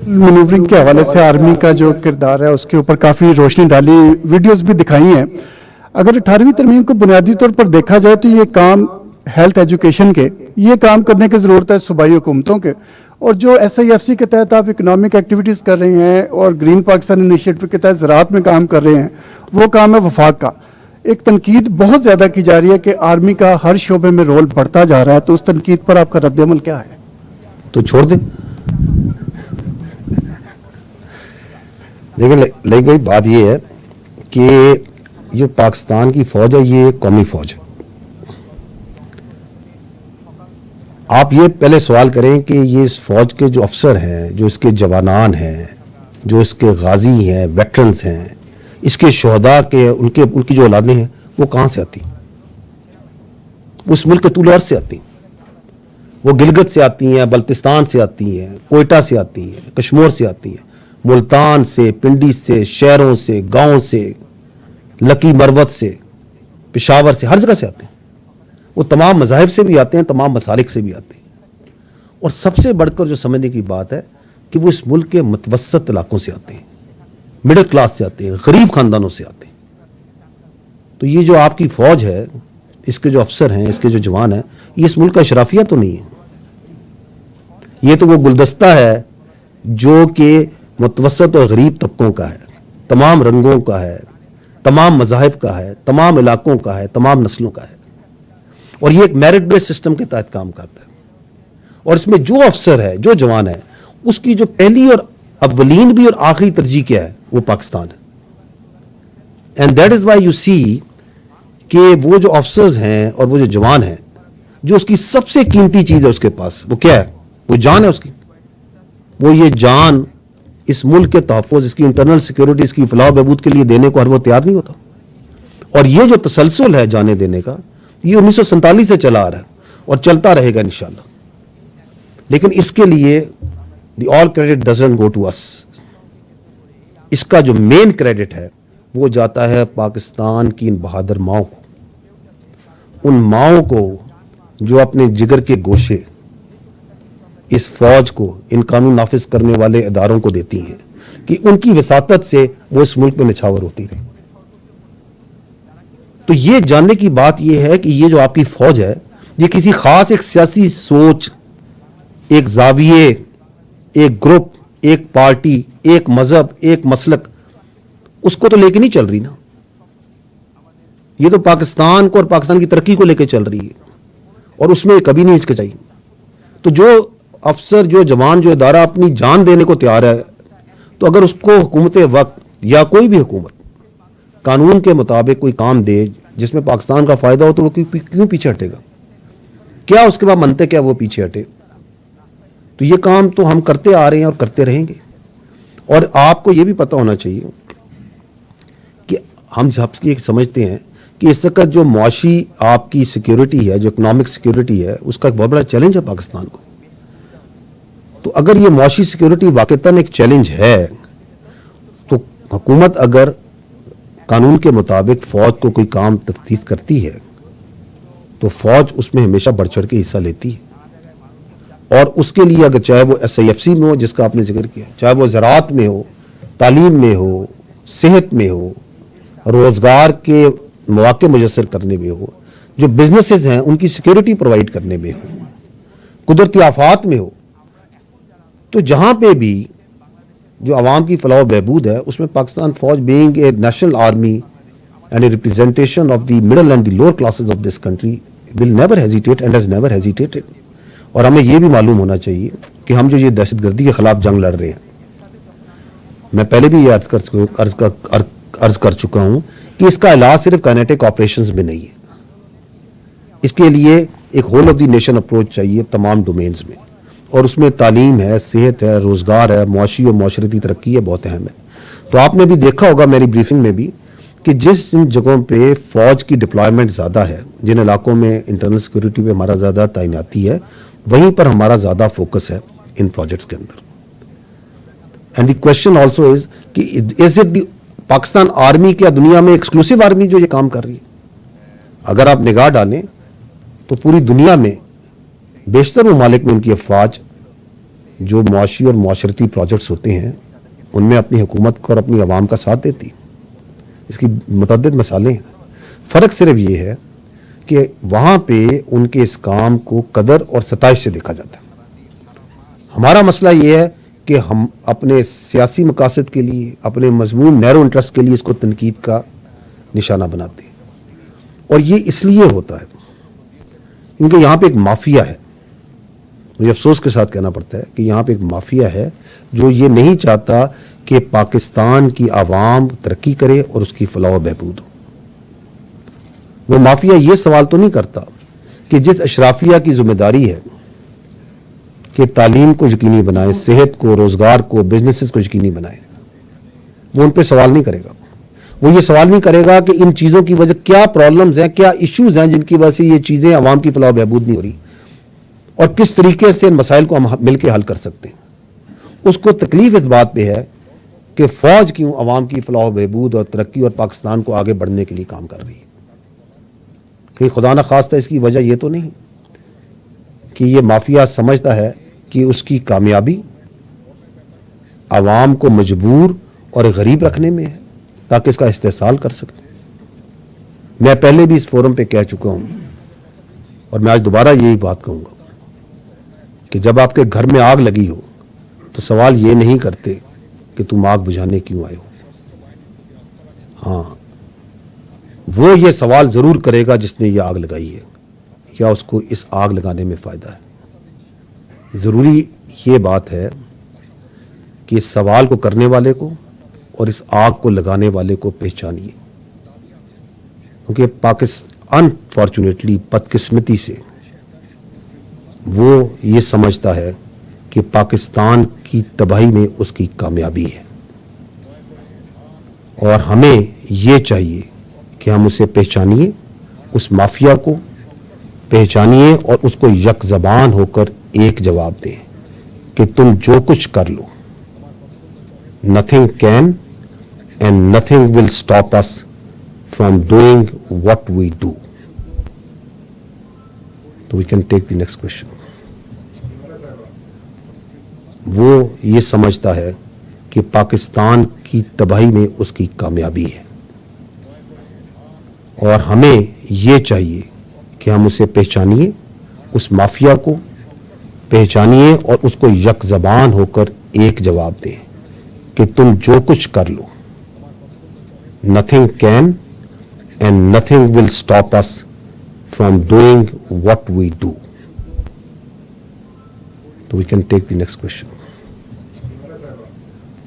Manoeuvring के हवाले से आर्मी का जो किरदार है उसके ऊपर काफ़ी रोशनी डाली, वीडियोस भी दिखाई हैं। अगर 18वीं तरमीम को बुनियादी तौर पर देखा जाए तो ये काम हेल्थ एजुकेशन के ये काम करने की ज़रूरत है सूबाई हुकूमतों के, और जो SIFC के तहत आप इकनॉमिक एक्टिविटीज़ कर रहे हैं और ग्रीन पाकिस्तान इनिशिएटिव के तहत ज़राअत में काम कर रहे हैं, वो काम है वफाक का। एक तनकीद बहुत ज़्यादा की जा रही है कि आर्मी का हर शोबे में रोल बढ़ता जा रहा है, तो उस तनकीद पर आपका रद्द-ए-अमल क्या है? तो छोड़ दें। देखिए, लेकिन कोई बात ये है कि जो पाकिस्तान की फ़ौज है ये कौमी फ़ौज है। आप ये पहले सवाल करें कि ये इस फ़ौज के जो अफसर हैं, जो इसके जवानान हैं, जो इसके गाजी हैं, वेटरन्स हैं, इसके शहदा के उनकी जो औलादें हैं वो कहाँ से आती? उस मुल्क के तूल अर्ज़ से आती। वो गिलगित से आती हैं, बल्तिस्तान से आती हैं, कोयटा से आती हैं, कश्मीर से आती हैं, मुल्तान से, पिंडी से, शहरों से, गांव से, लकी मरवत से, पेशावर से, हर जगह से आते हैं। वो तमाम मज़ाहिब से भी आते हैं, तमाम मसालिक से भी आते हैं। और सबसे बढ़कर जो समझने की बात है कि वो इस मुल्क के मुतवस्सत इलाकों से आते हैं, मिडिल क्लास से आते हैं, गरीब ख़ानदानों से आते हैं। तो ये जो आपकी फ़ौज है, इसके जो अफसर हैं, इसके जो जवान हैं, ये इस मुल्क का शराफिया तो नहीं है। ये तो वो गुलदस्ता है जो कि मुतवस्सत और गरीब तबकों का है, तमाम रंगों का है, तमाम मज़ाहिब का है, तमाम इलाकों का है, तमाम नस्लों का है। और ये एक मेरिट बेस्ड सिस्टम के तहत काम करता है। और इसमें जो अफसर है, जो जवान है, उसकी जो पहली और अव्वलीन भी और आखिरी तरजीह क्या है, वो पाकिस्तान है। And that is why you see कि वो जो अफसर्स हैं और वो जो जवान हैं, जो उसकी सबसे कीमती चीज़ है उसके पास, वो क्या है? वो जान है उसकी। वो ये जान इस मुल्क के तहफ़्फ़ुज़, इसकी इंटरनल सिक्योरिटी, इसकी फलाह बहबूद के लिए देने को हर वो तैयार नहीं होता। और ये जो तसलसल है जाने देने का, ये 1947 से चला आ रहा है और चलता रहेगा इंशाअल्लाह। लेकिन इसके लिए the all credit doesn't go to us. इसका जो मेन क्रेडिट है वो जाता है पाकिस्तान की इन बहादुर माओं को, उन माओं को जो अपने जिगर के गोशे इस फौज को, इन कानून नाफिज करने वाले इदारों को देती हैं कि उनकी वसातत से वो इस मुल्क में निछावर होती रहे। तो ये जानने की बात यह है कि ये जो आपकी फौज है, ये किसी खास एक सियासी सोच, एक जाविये, एक ग्रुप, एक पार्टी, एक मजहब, एक मसलक, उसको तो लेके नहीं चल रही ना। ये तो पाकिस्तान को और पाकिस्तान की तरक्की को लेके चल रही है, और उसमें कभी नहीं हिचकिचाई। तो जो अफसर, जो जवान, जो इदारा अपनी जान देने को तैयार है, तो अगर उसको हुकूमत वक्त या कोई भी हुकूमत कानून के मुताबिक कोई काम दे जिसमें पाकिस्तान का फ़ायदा हो, तो वो क्यों पीछे हटेगा? क्या उसके बाद मनते क्या वो पीछे हटे? तो ये काम तो हम करते आ रहे हैं और करते रहेंगे। और आपको ये भी पता होना चाहिए कि हम सबकी एक समझते हैं कि इस वक्त जो मुआशी आपकी सिक्योरिटी है, जो इकनॉमिक सिक्योरिटी है, उसका एक बहुत बड़ा चैलेंज है पाकिस्तान को। तो अगर ये मुआशी सिक्योरिटी वाकईतन एक चैलेंज है, तो हुकूमत अगर कानून के मुताबिक फ़ौज को कोई काम तफ्तीश करती है, तो फ़ौज उसमें हमेशा बढ़ चढ़ के हिस्सा लेती है। और उसके लिए अगर चाहे वो SIFC में हो, जिसका आपने जिक्र किया, चाहे वो ज़राअत में हो, तालीम में हो, सेहत में हो, रोज़गार के मौके मुयस्सर करने में हो, जो बिजनेसेस हैं उनकी सिक्योरिटी प्रोवाइड करने में हो, कुदरती आफात में हो, तो जहाँ पे भी जो आवाम की फलाह बहबूद है, उसमें पाकिस्तान फ़ौज being a national army and a representation of the middle and the lower classes of this country will never hesitate and has never hesitated. और हमें ये भी मालूम होना चाहिए कि हम जो ये दहशतगर्दी के ख़िलाफ़ जंग लड़ रहे हैं, मैं पहले भी ये अर्ज़ कर चुका हूँ कि इसका इलाज सिर्फ काइनेटिक ऑपरेशंस में नहीं है। इसके लिए एक whole of the nation approach चाहिए तमाम डोमेन्स में, और उसमें तालीम है, सेहत है, रोज़गार है, मुआशी और माशरती तरक्की है, बहुत अहम है। तो आपने भी देखा होगा मेरी ब्रीफिंग में भी कि जिस जगहों पे फ़ौज की डिप्लॉयमेंट ज़्यादा है, जिन इलाकों में इंटरनल सिक्योरिटी पे हमारा ज़्यादा तैनाती है, वहीं पर हमारा ज़्यादा फोकस है इन प्रोजेक्ट्स के अंदर। And the question also is कि is it the Pakistan army क्या दुनिया में एक्सक्लूसिव आर्मी जो ये काम कर रही है? अगर आप निगाह डालें तो पूरी दुनिया में बेशतर ममालिक में उनकी अफवाज जो मुआशी और मुआशरती प्रोजेक्ट्स होते हैं उनमें अपनी हुकूमत को और अपनी आवाम का साथ देती। इसकी मुतअद्दिद मिसालें हैं। फ़र्क सिर्फ ये है कि वहाँ पे उनके इस काम को कदर और सताइश से देखा जाता है। हमारा मसला ये है कि हम अपने सियासी मकासद के लिए, अपने मजमून नैरो इंटरेस्ट के लिए इसको तनकीद का निशाना बनाते हैं। और ये इसलिए होता है क्योंकि यहाँ पे एक माफिया है। मुझे अफसोस के साथ कहना पड़ता है कि यहाँ पे एक माफिया है जो ये नहीं चाहता कि पाकिस्तान की आवाम तरक्की करे और उसकी फलाह बहबूद हो। वो माफिया ये सवाल तो नहीं करता कि जिस अशराफिया की जिम्मेदारी है कि तालीम को यकीनी बनाए, सेहत को, रोजगार को, बिजनेसेस को यकीनी बनाए, वो उन पे सवाल नहीं करेगा। वो ये सवाल नहीं करेगा कि इन चीज़ों की वजह क्या प्रॉब्लम्स हैं, क्या इश्यूज हैं जिनकी वजह से ये चीज़ें आवाम की फलाह बहबूद नहीं हो रही और किस तरीके से इन मसाइल को हम मिलकर हल कर सकते हैं। उसको तकलीफ इस बात पे है कि फौज क्यों आवाम की फलाह बहबूद और तरक्की और पाकिस्तान को आगे बढ़ने के लिए काम कर रही है। कहीं खुदा न खास्ता इसकी वजह यह तो नहीं कि ये माफिया समझता है कि उसकी कामयाबी आवाम को मजबूर और गरीब रखने में है ताकि इसका इस्तेहसाल कर सके। मैं पहले भी इस फोरम पे कह चुका हूं और मैं आज दोबारा यही बात कहूंगा कि जब आपके घर में आग लगी हो तो सवाल ये नहीं करते कि तुम आग बुझाने क्यों आए हो। हाँ, वो ये सवाल जरूर करेगा जिसने ये आग लगाई है या उसको इस आग लगाने में फायदा है। जरूरी ये बात है कि इस सवाल को करने वाले को और इस आग को लगाने वाले को पहचानिए, क्योंकि पाकिस्तान अनफॉर्चुनेटली, बदकिस्मती से, वो ये समझता है कि पाकिस्तान की तबाही में उसकी कामयाबी है। और हमें ये चाहिए कि हम उसे पहचानिए, उस माफिया को पहचानिए और उसको यक ज़बान होकर एक जवाब दें कि तुम जो कुछ कर लो, nothing can and nothing will stop us from doing what we do. तो we can take the next question. वो ये समझता है कि पाकिस्तान की तबाही में उसकी कामयाबी है और हमें ये चाहिए कि हम उसे पहचानिए, उस माफिया को पहचानिए और उसको यक ज़बान होकर एक जवाब दें कि तुम जो कुछ कर लो, nothing can and nothing will stop us from doing what we do. तो we can take the next question.